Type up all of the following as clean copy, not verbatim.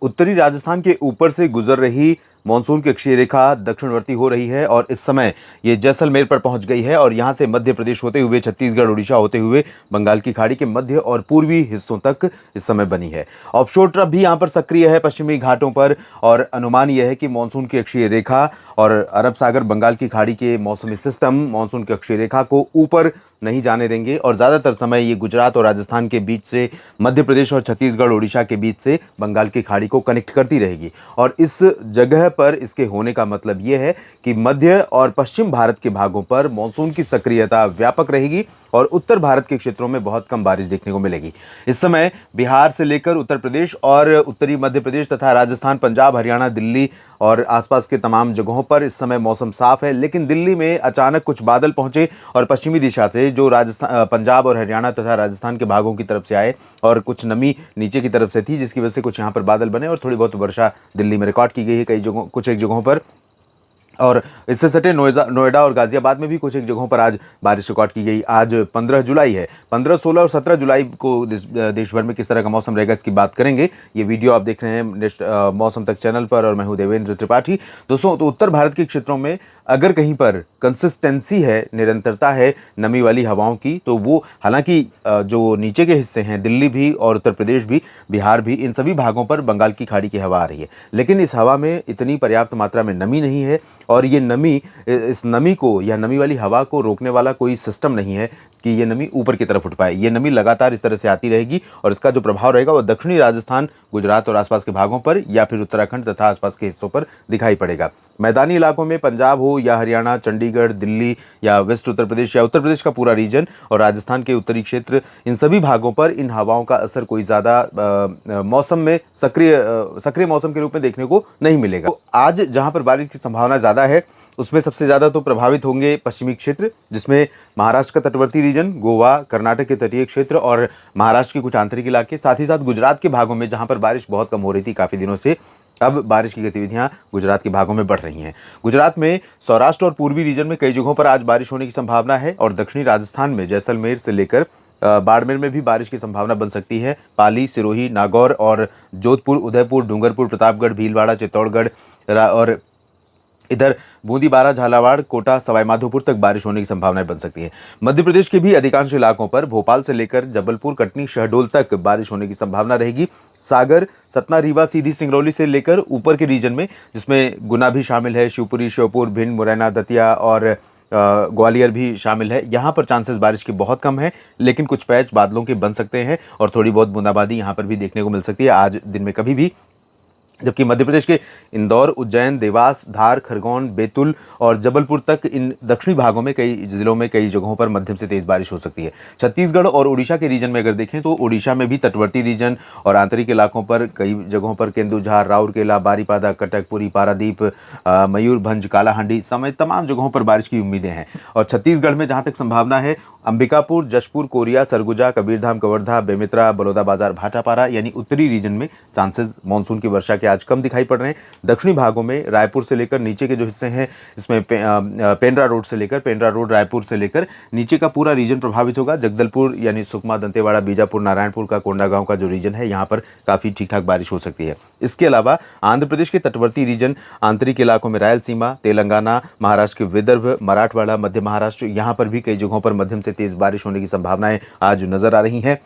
उत्तरी राजस्थान के ऊपर से गुजर रही मानसून की अक्षीय रेखा दक्षिणवर्ती हो रही है और इस समय ये जैसलमेर पर पहुंच गई है और यहां से मध्य प्रदेश होते हुए छत्तीसगढ़ उड़ीसा होते हुए बंगाल की खाड़ी के मध्य और पूर्वी हिस्सों तक इस समय बनी है। ऑफशोर ट्रफ भी यहां पर सक्रिय है पश्चिमी घाटों पर और अनुमान यह है कि मानसून की अक्षीय रेखा और अरब सागर बंगाल की खाड़ी के मौसमी सिस्टम मानसून की अक्षीय रेखा को ऊपर नहीं जाने देंगे और ज्यादातर समय ये गुजरात और राजस्थान के बीच से मध्य प्रदेश और छत्तीसगढ़ उड़ीसा के बीच से बंगाल की खाड़ी को कनेक्ट करती रहेगी। और इस जगह पर इसके होने का मतलब यह है कि मध्य और पश्चिम भारत के भागों पर मानसून की सक्रियता व्यापक रहेगी और उत्तर भारत के क्षेत्रों में बहुत कम बारिश देखने को मिलेगी। इस समय बिहार से लेकर उत्तर प्रदेश और उत्तरी मध्य प्रदेश तथा राजस्थान, पंजाब, हरियाणा, दिल्ली और आसपास के तमाम जगहों पर इस समय मौसम साफ है, लेकिन दिल्ली में अचानक कुछ बादल पहुंचे और पश्चिमी दिशा से जो राजस्थान, पंजाब और हरियाणा तथा राजस्थान के भागों की तरफ से आए और कुछ नमी नीचे की तरफ से थी, जिसकी वजह से कुछ यहाँ पर बादल बने और थोड़ी बहुत वर्षा दिल्ली में रिकॉर्ड की गई है कई जगहों, कुछ एक जगहों पर। और इससे सटे नोएडा और गाजियाबाद में भी कुछ एक जगहों पर आज बारिश रिकॉर्ड की गई। आज 15 जुलाई है। 15, 16 और 17 जुलाई को देश भर में किस तरह का मौसम रहेगा इसकी बात करेंगे। ये वीडियो आप देख रहे हैं मौसम तक चैनल पर और मैं हूं देवेंद्र त्रिपाठी। दोस्तों, तो उत्तर भारत के क्षेत्रों में अगर कहीं पर कंसिस्टेंसी है, निरंतरता है नमी वाली हवाओं की, तो वो हालांकि जो नीचे के हिस्से हैं, दिल्ली भी और उत्तर प्रदेश भी, बिहार भी, इन सभी भागों पर बंगाल की खाड़ी की हवा आ रही है, लेकिन इस हवा में इतनी पर्याप्त मात्रा में नमी नहीं है और ये नमी, इस नमी को या नमी वाली हवा को रोकने वाला कोई सिस्टम नहीं है कि ये नमी ऊपर की तरफ उठ पाए। ये नमी लगातार इस तरह से आती रहेगी और इसका जो प्रभाव रहेगा वो दक्षिणी राजस्थान, गुजरात और आसपास के भागों पर या फिर उत्तराखंड तथा आसपास के हिस्सों पर दिखाई पड़ेगा। मैदानी इलाकों में पंजाब हो या हरियाणा, चंडीगढ़, दिल्ली या वेस्ट उत्तर प्रदेश या उत्तर प्रदेश का पूरा रीजन और राजस्थान के उत्तरी क्षेत्र, इन सभी भागों पर इन हवाओं का असर कोई ज़्यादा मौसम में सक्रिय मौसम के रूप में देखने को नहीं मिलेगा। तो आज जहां पर बारिश की संभावना ज़्यादा है उसमें सबसे ज़्यादा तो प्रभावित होंगे पश्चिमी क्षेत्र, जिसमें महाराष्ट्र का तटवर्ती रीजन, गोवा, कर्नाटक के तटीय क्षेत्र और महाराष्ट्र के कुछ आंतरिक इलाके, साथ ही साथ गुजरात के भागों में जहां पर बारिश बहुत कम हो रही थी काफ़ी दिनों से, अब बारिश की गतिविधियां गुजरात के भागों में बढ़ रही हैं। गुजरात में सौराष्ट्र और पूर्वी रीजन में कई जगहों पर आज बारिश होने की संभावना है और दक्षिणी राजस्थान में जैसलमेर से लेकर बाड़मेर में भी बारिश की संभावना बन सकती है। पाली, सिरोही, नागौर और जोधपुर, उदयपुर, डूंगरपुर, प्रतापगढ़, भीलवाड़ा, चित्तौड़गढ़ और इधर बूंदी, बारा, झालावाड़, कोटा, सवाईमाधोपुर तक बारिश होने की संभावनाएं बन सकती है। मध्य प्रदेश के भी अधिकांश इलाकों पर भोपाल से लेकर जबलपुर, कटनी, शहडोल तक बारिश होने की संभावना रहेगी। सागर, सतना, रीवा, सीधी, सिंगरौली से लेकर ऊपर के रीजन में, जिसमें गुना भी शामिल है, शिवपुरी, श्योपुर, भिंड, मुरैना, दतिया और ग्वालियर भी शामिल है, यहाँ पर चांसेस बारिश के बहुत कम है, लेकिन कुछ पैच बादलों के बन सकते हैं और थोड़ी बहुत बूंदाबांदी यहाँ पर भी देखने को मिल सकती है आज दिन में कभी भी। जबकि मध्य प्रदेश के इंदौर, उज्जैन, देवास, धार, खरगोन, बैतूल और जबलपुर तक इन दक्षिणी भागों में कई जिलों में कई जगहों पर मध्यम से तेज बारिश हो सकती है। छत्तीसगढ़ और उड़ीसा के रीजन में अगर देखें तो उड़ीसा में भी तटवर्ती रीजन और आंतरिक इलाकों पर कई जगहों पर केंदुझार, राउरकेला, बारीपादा, कटक, पुरी, पारादीप, मयूरभंज, कालाहांडी समेत तमाम जगहों पर बारिश की उम्मीदें हैं। और छत्तीसगढ़ में जहां तक संभावना है, अंबिकापुर, जशपुर, कोरिया, सरगुजा, कबीरधाम, कवर्धा, बेमेतरा, बलौदाबाजार, भाटापारा यानी उत्तरी रीजन में चांसेस मानसून की वर्षा के आज कम दिखाई पड़ रहे हैं। दक्षिणी भागों में रायपुर से लेकर नीचे के जो हिस्से हैं, इसमें पेंड्रा रोड से लेकर, पेंड्रा रोड, रायपुर से लेकर नीचे का पूरा रीजन प्रभावित होगा। जगदलपुर यानी सुकमा, दंतेवाड़ा, बीजापुर, नारायणपुर का कोंडागांव का जो रीजन है, यहाँ पर काफ़ी ठीक ठाक बारिश हो सकती है। इसके अलावा आंध्र प्रदेश के तटवर्ती रीजन, आंतरिक इलाकों में रायलसीमा, तेलंगाना, महाराष्ट्र के विदर्भ, मराठवाड़ा, मध्य महाराष्ट्र, यहाँ पर भी कई जगहों पर मध्यम से तेज बारिश होने की संभावनाएं आज नजर आ रही हैं।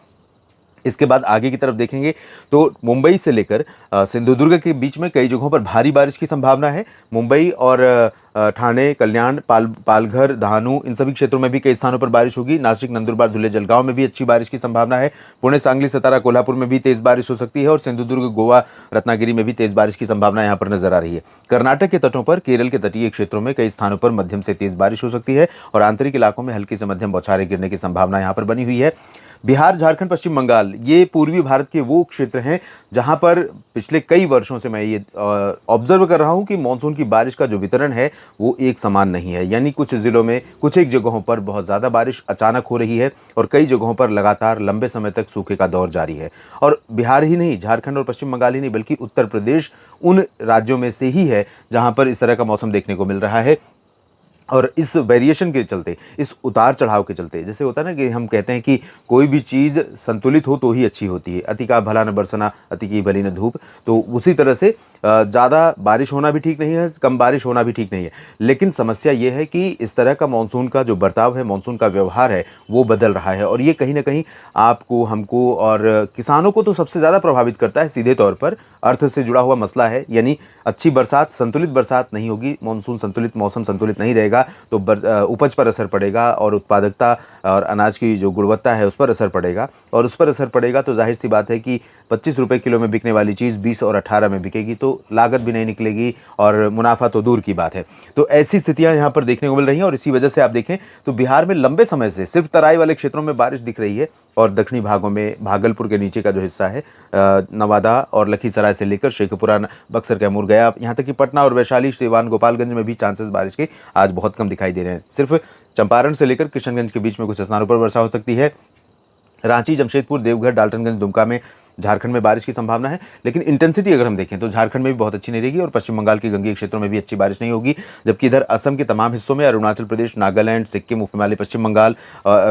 इसके बाद आगे की तरफ देखेंगे तो मुंबई से लेकर सिंधुदुर्ग के बीच में कई जगहों पर भारी बारिश की संभावना है। मुंबई और ठाणे, कल्याण, पालघर, दहानू, इन सभी क्षेत्रों में भी कई स्थानों पर बारिश होगी। नासिक, नंदुरबार, धुले, जलगांव में भी अच्छी बारिश की संभावना है। पुणे, सांगली, सतारा, कोल्हापुर में भी तेज बारिश हो सकती है और सिंधुदुर्ग, गोवा, रत्नागिरी में भी तेज बारिश की संभावना यहाँ पर नजर आ रही है। कर्नाटक के तटों पर, केरल के तटीय क्षेत्रों में कई स्थानों पर मध्यम से तेज बारिश हो सकती है और आंतरिक इलाकों में हल्की से मध्यम बौछारें गिरने की संभावना यहाँ पर बनी हुई है। बिहार, झारखंड, पश्चिम बंगाल, ये पूर्वी भारत के वो क्षेत्र हैं जहां पर पिछले कई वर्षों से मैं ये ऑब्जर्व कर रहा हूं कि मानसून की बारिश का जो वितरण है वो एक समान नहीं है। यानी कुछ जिलों में कुछ एक जगहों पर बहुत ज़्यादा बारिश अचानक हो रही है और कई जगहों पर लगातार लंबे समय तक सूखे का दौर जारी है। और बिहार ही नहीं, झारखंड और पश्चिम बंगाल ही नहीं, बल्कि उत्तर प्रदेश उन राज्यों में से ही है जहाँ पर इस तरह का मौसम देखने को मिल रहा है। और इस वेरिएशन के चलते, इस उतार चढ़ाव के चलते, जैसे होता है ना कि हम कहते हैं कि कोई भी चीज़ संतुलित हो तो ही अच्छी होती है। अति का भला न बरसना, अति की भली न धूप। तो उसी तरह से ज़्यादा बारिश होना भी ठीक नहीं है, कम बारिश होना भी ठीक नहीं है। लेकिन समस्या ये है कि इस तरह का मानसून का जो बर्ताव है, मानसून का व्यवहार है, वो बदल रहा है और ये कहीं न कहीं आपको, हमको और किसानों को तो सबसे ज़्यादा प्रभावित करता है सीधे तौर पर। अर्थ से जुड़ा हुआ मसला है, यानी अच्छी बरसात, संतुलित बरसात नहीं होगी, मानसून संतुलित, मौसम संतुलित नहीं रहेगा तो उपज पर असर पड़ेगा और उत्पादकता और अनाज की जो गुणवत्ता है उस पर असर पड़ेगा। और उस पर असर पड़ेगा तो ज़ाहिर सी बात है कि 25 रुपए किलो में बिकने वाली चीज़ 20 और 18 में बिकेगी, तो लागत भी नहीं निकलेगी और मुनाफा तो दूर की बात है। तो ऐसी स्थितियां यहाँ पर देखने को मिल रही हैं और इसी वजह से आप देखें तो बिहार में लंबे समय से सिर्फ तराई वाले क्षेत्रों में बारिश दिख रही है और दक्षिणी भागों में, भागलपुर के नीचे का जो हिस्सा है, नवादा और लखीसराय से लेकर शेखपुरा, बक्सर, कैमूर, गया, यहाँ तक कि पटना और वैशाली, सीवान, गोपालगंज में भी चांसेस बारिश के आज बहुत कम दिखाई दे रहे हैं। सिर्फ चंपारण से लेकर किशनगंज के बीच में कुछ स्थानों पर वर्षा हो सकती है। रांची, जमशेदपुर, देवघर, डाल्टनगंज, दुमका में, झारखंड में बारिश की संभावना है। लेकिन इंटेंसिटी अगर हम देखें तो झारखंड में भी बहुत अच्छी नहीं रहेगी और पश्चिम बंगाल के गंगीय क्षेत्रों में भी अच्छी बारिश नहीं होगी। जबकि इधर असम के तमाम हिस्सों में, अरुणाचल प्रदेश, नागालैंड, सिक्किम, उप हिमालय पश्चिम बंगाल,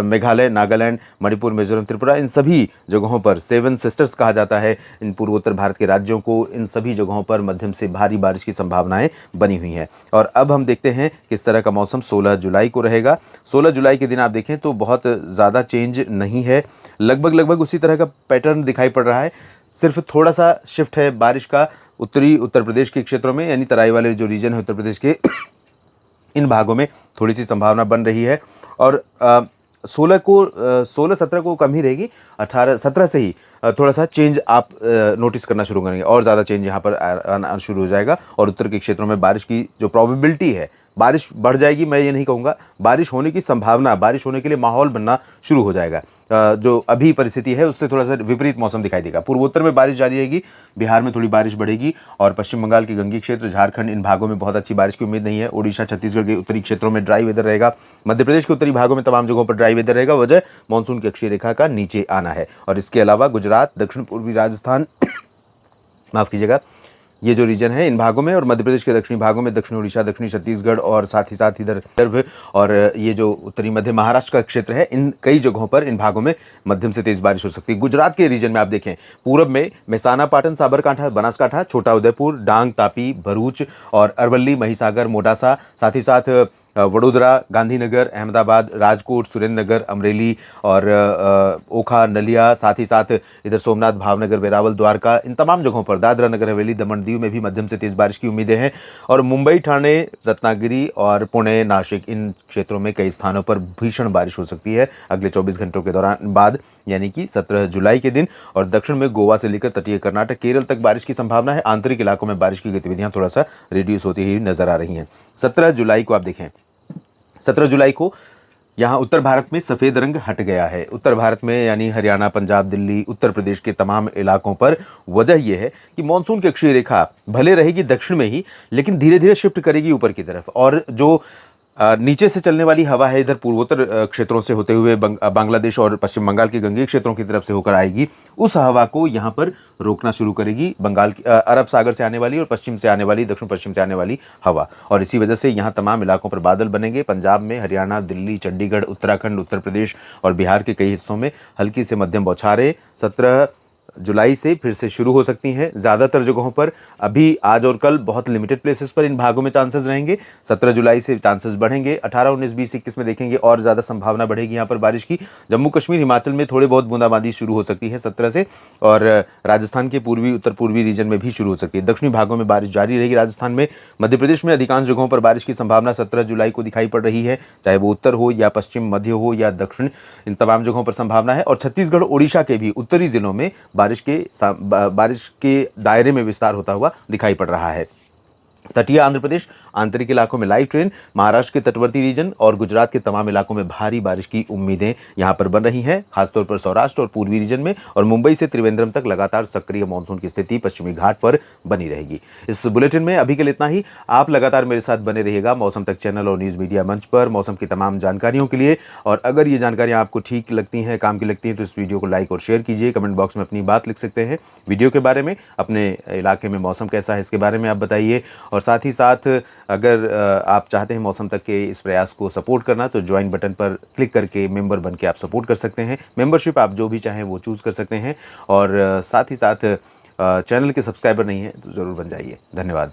मेघालय, नागालैंड, मणिपुर, मिजोरम, त्रिपुरा, इन सभी जगहों पर, सेवन सिस्टर्स कहा जाता है इन पूर्वोत्तर भारत के राज्यों को, इन सभी जगहों पर मध्यम से भारी बारिश की संभावनाएं बनी हुई हैं। और अब हम देखते हैं किस तरह का मौसम 16 जुलाई को रहेगा। 16 जुलाई के दिन आप देखें तो बहुत ज़्यादा चेंज नहीं है, लगभग उसी तरह का पैटर्न दिखाई पड़ रहा है। सिर्फ थोड़ा सा शिफ्ट है बारिश का उत्तरी उत्तर प्रदेश के क्षेत्रों में, यानी तराई वाले जो रीजन है उत्तर प्रदेश के इन भागों में थोड़ी सी संभावना बन रही है। और 16-17 को कम ही रहेगी, 18-17 से ही थोड़ा सा चेंज आप नोटिस करना शुरू करेंगे और ज़्यादा चेंज यहाँ पर आना शुरू हो जाएगा। और उत्तर के क्षेत्रों में बारिश की जो प्रोबेबिलिटी है, बारिश बढ़ जाएगी, मैं ये नहीं कहूँगा, बारिश होने की संभावना, बारिश होने के लिए माहौल बनना शुरू हो जाएगा। जो अभी परिस्थिति है उससे थोड़ा सा विपरीत मौसम दिखाई देगा। पूर्वोत्तर में बारिश जारी रहेगी, बिहार में थोड़ी बारिश बढ़ेगी और पश्चिम बंगाल के गंगीय क्षेत्र, झारखंड, इन भागों में बहुत अच्छी बारिश की उम्मीद नहीं है। ओडिशा, छत्तीसगढ़ के उत्तरी क्षेत्रों में ड्राई वेदर रहेगा। मध्य प्रदेश के उत्तरी भागों में तमाम जगहों पर ड्राई वेदर रहेगा, वजह मानसून की अक्षीय रेखा का नीचे आना है। और इसके अलावा गुजरात, दक्षिण पूर्वी राजस्थान माफ कीजिएगा, ये जो रीजन है इन भागों में, और मध्य प्रदेश के दक्षिणी भागों में, दक्षिण उड़ीसा, दक्षिणी छत्तीसगढ़ और साथ ही साथ इधर विदर्भ और ये जो उत्तरी मध्य महाराष्ट्र का क्षेत्र है, इन कई जगहों पर, इन भागों में मध्यम से तेज बारिश हो सकती है। गुजरात के रीजन में आप देखें, पूरब में मेहसाना, पाटन, साबरकांठा, बनासकांठा, छोटा उदेपुर, डांग, तापी, भरूच और अरवल्ली, महिसागर, मोडासा, साथ ही साथ वडोदरा, गांधीनगर, अहमदाबाद, राजकोट, सुरेंद्रनगर, अमरेली और ओखा, नलिया, साथ ही साथ इधर सोमनाथ, भावनगर, वेरावल, द्वारका, इन तमाम जगहों पर, दादरा नगर हवेली, दमन दीव में भी मध्यम से तेज बारिश की उम्मीदें हैं। और मुंबई, ठाणे, रत्नागिरी और पुणे, नासिक, इन क्षेत्रों में कई स्थानों पर भीषण बारिश हो सकती है अगले 24 घंटों के दौरान बाद, यानी कि 17 जुलाई के दिन। और दक्षिण में गोवा से लेकर तटीय कर्नाटक, केरल तक बारिश की संभावना है। आंतरिक इलाकों में बारिश की गतिविधियां थोड़ा सा रिड्यूस होती हुई नजर आ रही हैं। 17 जुलाई को आप देखें, 17 जुलाई को यहाँ उत्तर भारत में सफ़ेद रंग हट गया है। उत्तर भारत में यानी हरियाणा, पंजाब, दिल्ली, उत्तर प्रदेश के तमाम इलाकों पर वजह यह है कि मानसून की अक्षीय रेखा भले रहेगी दक्षिण में ही, लेकिन धीरे धीरे शिफ्ट करेगी ऊपर की तरफ। और जो नीचे से चलने वाली हवा है, इधर पूर्वोत्तर क्षेत्रों से होते हुए बांग्लादेश और पश्चिम बंगाल के गंगीय क्षेत्रों की तरफ से होकर आएगी, उस हवा को यहाँ पर रोकना शुरू करेगी बंगाल की, अरब सागर से आने वाली और पश्चिम से आने वाली, दक्षिण पश्चिम से आने वाली हवा। और इसी वजह से यहाँ तमाम इलाकों पर बादल बनेंगे। पंजाब में, हरियाणा, दिल्ली, चंडीगढ़, उत्तराखंड, उत्तर प्रदेश और बिहार के कई हिस्सों में हल्की से मध्यम बौछारें 17 जुलाई से फिर से शुरू हो सकती हैं। ज़्यादातर जगहों पर अभी आज और कल बहुत लिमिटेड प्लेसेस पर इन भागों में चांसेस रहेंगे। 17 जुलाई से चांसेस बढ़ेंगे। 18, 19, 20, 21 में देखेंगे और ज़्यादा संभावना बढ़ेगी यहाँ पर बारिश की। जम्मू कश्मीर, हिमाचल में थोड़े बहुत बूंदाबांदी शुरू हो सकती है 17 से, और राजस्थान के पूर्वी, उत्तर पूर्वी रीजन में भी शुरू हो सकती है। दक्षिणी भागों में बारिश जारी रहेगी राजस्थान में। मध्य प्रदेश में अधिकांश जगहों पर बारिश की संभावना 17 जुलाई को दिखाई पड़ रही है, चाहे वो उत्तर हो या पश्चिम, मध्य हो या दक्षिण, इन तमाम जगहों पर संभावना है। और छत्तीसगढ़, ओडिशा के भी उत्तरी जिलों में बारिश के दायरे में विस्तार होता हुआ दिखाई पड़ रहा है। तटीय आंध्र प्रदेश, आंतरिक इलाकों में लाइट रेन, महाराष्ट्र के तटवर्ती रीजन और गुजरात के तमाम इलाकों में भारी बारिश की उम्मीदें यहां पर बन रही हैं, खासतौर पर सौराष्ट्र और पूर्वी रीजन में। और मुंबई से त्रिवेंद्रम तक लगातार सक्रिय मानसून की स्थिति पश्चिमी घाट पर बनी रहेगी। इस बुलेटिन में अभी के लिए इतना ही। आप लगातार मेरे साथ बने रहिएगा मौसम तक चैनल और न्यूज़ मीडिया मंच पर मौसम की तमाम जानकारियों के लिए। और अगर ये जानकारियाँ आपको ठीक लगती हैं, काम की लगती हैं, तो इस वीडियो को लाइक और शेयर कीजिए। कमेंट बॉक्स में अपनी बात लिख सकते हैं वीडियो के बारे में, अपने इलाके में मौसम कैसा है इसके बारे में आप बताइए। और साथ ही साथ अगर आप चाहते हैं मौसम तक के इस प्रयास को सपोर्ट करना तो ज्वाइन बटन पर क्लिक करके मेंबर बन के आप सपोर्ट कर सकते हैं। मेंबरशिप आप जो भी चाहें वो चूज़ कर सकते हैं और साथ ही साथ चैनल के सब्सक्राइबर नहीं हैं तो ज़रूर बन जाइए। धन्यवाद।